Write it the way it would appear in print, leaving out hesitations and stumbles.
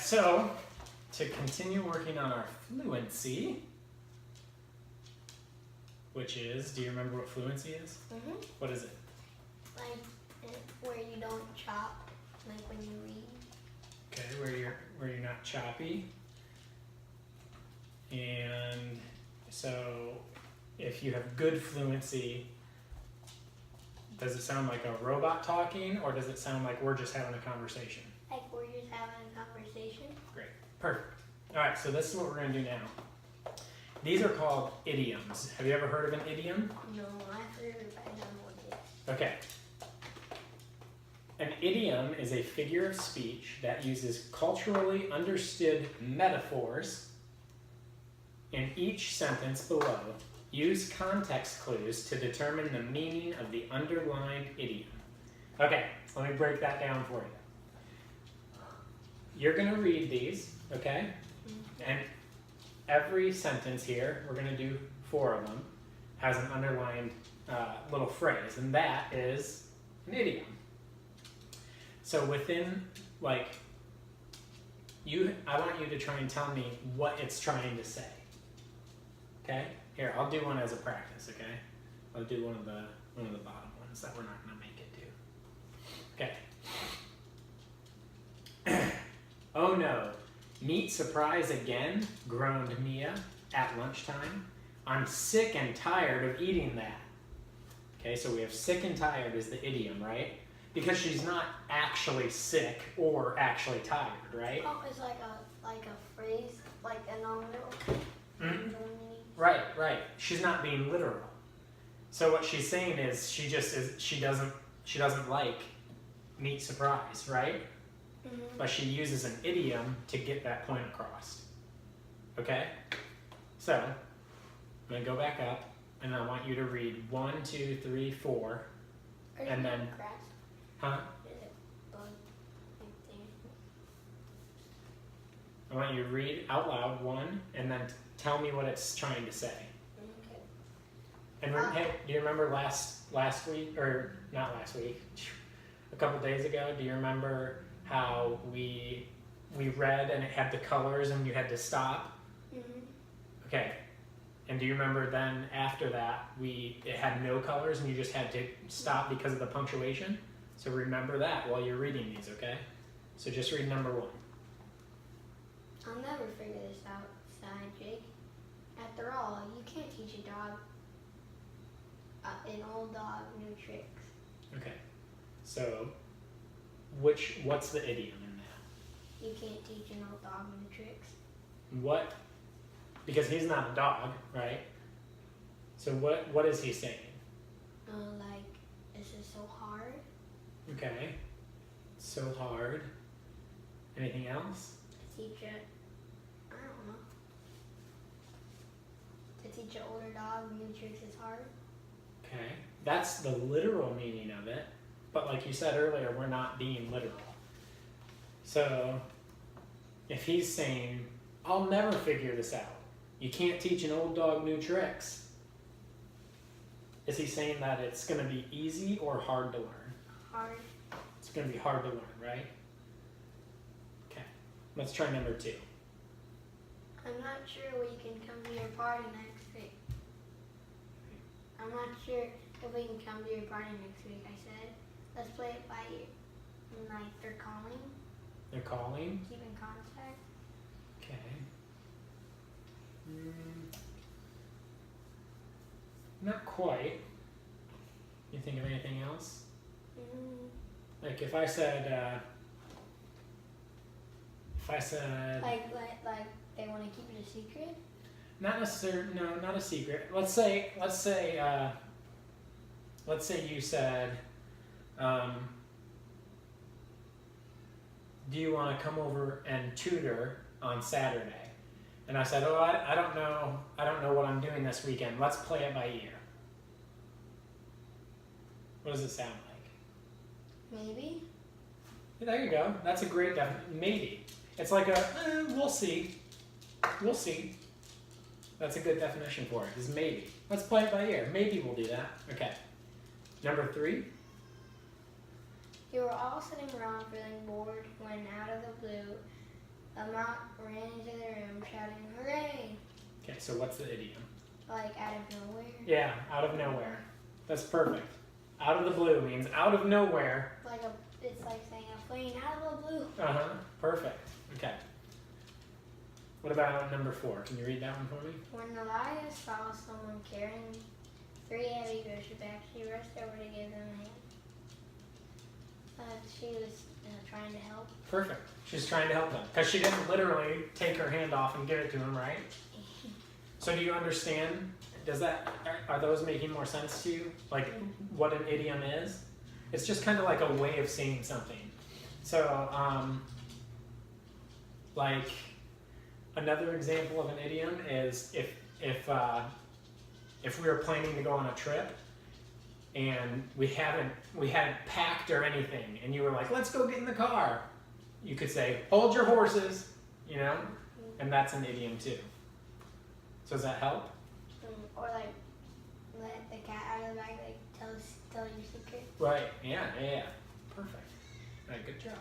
so to continue working on our fluency, which is, do you remember what fluency is? Mm-hmm. What is it? Like where you don't chop, like when you read. Okay, where you're not choppy. And so if you have good fluency, does it sound like a robot talking, or does it sound like we're just having a conversation? Like we're just having a conversation. Great, perfect. All right, so this is what we're gonna do now. These are called idioms. Have you ever heard of an idiom? No, I've heard it, but I don't know what it is. Okay. An idiom is a figure of speech that uses culturally understood metaphors. In each sentence below, use context clues to determine the meaning of the underlined idiom. Okay, let me break that down for you. You're going to read these, okay? And every sentence here, we're going to do 4 of them, has an underlined little phrase, and that is an idiom. So within, like, I want you to try and tell me what it's trying to say. Okay? Here, I'll do one as a practice, okay? I'll do one of the bottom ones that we're not going to make it to. Okay. Oh no, meat surprise again, groaned Mia at lunchtime. I'm sick and tired of eating that. Okay, so we have sick and tired is the idiom, right? Because she's not actually sick or actually tired, right? Oh, it's like a phrase, like a non-literal. Mm-hmm. Right. She's not being literal. So what she's saying is she doesn't like meat surprise, right? Mm-hmm. But she uses an idiom to get that point across. Okay? So I'm gonna go back up and I want you to read 1, 2, 3, 4. And then grass. Huh? Is it bug thing? I want you to read out loud 1 and then tell me what it's trying to say. Okay. And hey, do you remember last week, or not last week, a couple days ago, do you remember how we read and it had the colors and you had to stop? Mm-hmm. Okay. And do you remember then after that it had no colors and you just had to stop because of the punctuation? So remember that while you're reading these, okay? So just read number 1. I'll never figure this out, sighed Jake. After all, you can't teach a dog, an old dog, new tricks. Okay. So what's the idiom in that? You can't teach an old dog new tricks. What? Because he's not a dog, right? So what is he saying? Like, this is so hard. Okay. So hard. Anything else? To teach I don't know. To teach an older dog new tricks is hard. Okay. That's the literal meaning of it. But like you said earlier, we're not being literal. So if he's saying, I'll never figure this out. You can't teach an old dog new tricks. Is he saying that it's going to be easy or hard to learn? Hard. It's going to be hard to learn, right? Okay. Let's try number 2. I'm not sure we can come to your party next week. I'm not sure if we can come to your party next week, I said. Let's play it by ear. And like, they're calling. They're calling. Keep in contact. Okay. Not quite. You think of anything else? Like if I said, like they want to keep it a secret? not necessarily, no, not a secret. Let's say you said, do you want to come over and tutor on Saturday? And I said, oh, I don't know what I'm doing this weekend. Let's play it by ear. What does it sound like? Maybe. Yeah, there you go. That's a great definition. Maybe. It's like we'll see. We'll see. That's a good definition for it, is maybe. Let's play it by ear. Maybe we'll do that. Okay. Number 3. You were all sitting around feeling bored when out of the blue, A mom ran into the room shouting, "Hooray!" Okay, so what's the idiom? Like out of nowhere. Yeah, out of nowhere. That's perfect. Out of the blue means out of nowhere. It's like saying a plane out of the blue. Uh-huh, perfect. Okay. What about number 4? Can you read that one for me? When Elias saw someone carrying 3 heavy grocery bags, she rushed over to give them a hand. She was trying to help. Perfect. She's trying to help them. Because she didn't literally take her hand off and give it to him, right? So do you understand? Are those making more sense to you? Like what an idiom is? It's just kind of like a way of saying something. So, like another example of an idiom is if we were planning to go on a trip and we hadn't packed or anything, and you were like, "Let's go get in the car," you could say, "Hold your horses," you know, and that's an idiom too. So does that help? Or like let the cat out of the bag, like tell your secret. Right. Yeah. Perfect. All right. Good job.